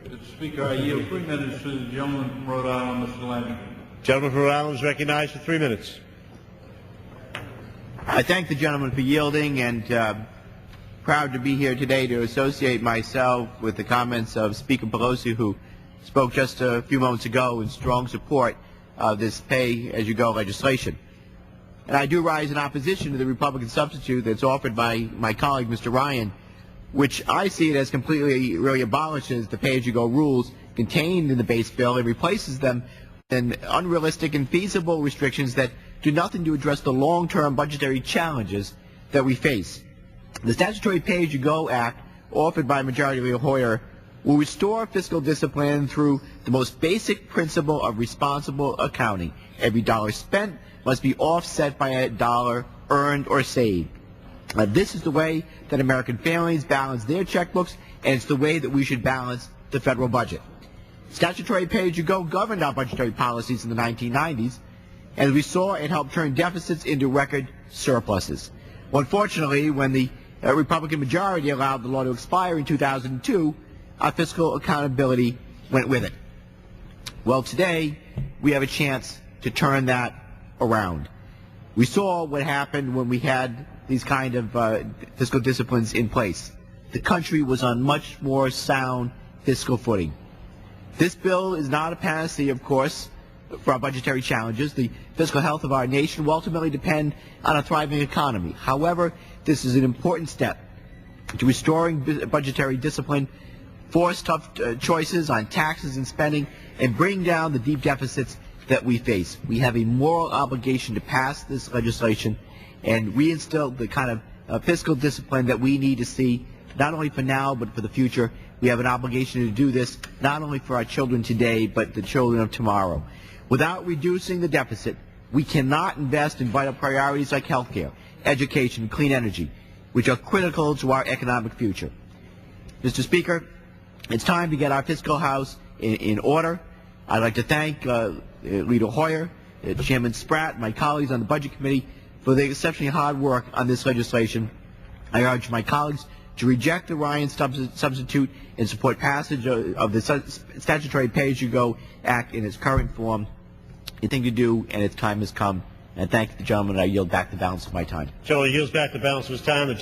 Mr. Speaker, I yield 3 minutes to the gentleman from Rhode Island, Mr. Langevin. Gentleman from Rhode Island is recognized for 3 minutes. I thank the gentleman for yielding, and proud to be here today to associate myself with the comments of Speaker Pelosi, who spoke just a few moments ago in strong support of this pay-as-you-go legislation. And I do rise in opposition to the Republican substitute that's offered by my colleague, Mr. Ryan, which I see it as completely really abolishes the pay-as-you-go rules contained in the base bill and replaces them with unrealistic and feasible restrictions that do nothing to address the long-term budgetary challenges that we face. The Statutory Pay-As-You-Go Act, offered by Majority Leader Hoyer, will restore fiscal discipline through the most basic principle of responsible accounting. Every dollar spent must be offset by a dollar earned or saved. This is the way that American families balance their checkbooks, and it's the way that we should balance the federal budget. Statutory pay-as-you-go governed our budgetary policies in the 1990s, and as we saw, it helped turn deficits into record surpluses. Well, unfortunately, when the Republican majority allowed the law to expire in 2002, our fiscal accountability went with it. Well, today, we have a chance to turn that around. We saw what happened when we had these kind of fiscal disciplines in place. The country was on much more sound fiscal footing. This bill is not a panacea, of course, for our budgetary challenges. The fiscal health of our nation will ultimately depend on a thriving economy. However, this is an important step to restoring budgetary discipline, force tough choices on taxes and spending, and bring down the deep deficits that we face. We have a moral obligation to pass this legislation and reinstill the kind of fiscal discipline that we need to see, not only for now but for the future. We have an obligation to do this not only for our children today but the children of tomorrow. Without reducing the deficit, we cannot invest in vital priorities like health care, education, and clean energy, which are critical to our economic future. Mr. Speaker, it's time to get our fiscal house in order. I'd like to thank Leader Hoyer, Chairman Spratt, my colleagues on the Budget Committee for their exceptionally hard work on this legislation. I urge my colleagues to reject the Ryan substitute and support passage of the Statutory Pay-As-You-Go Act in its current form. The thing to do, and its time has come. And thank the gentleman. I yield back the balance of my time. Gentleman yields back the balance of his time.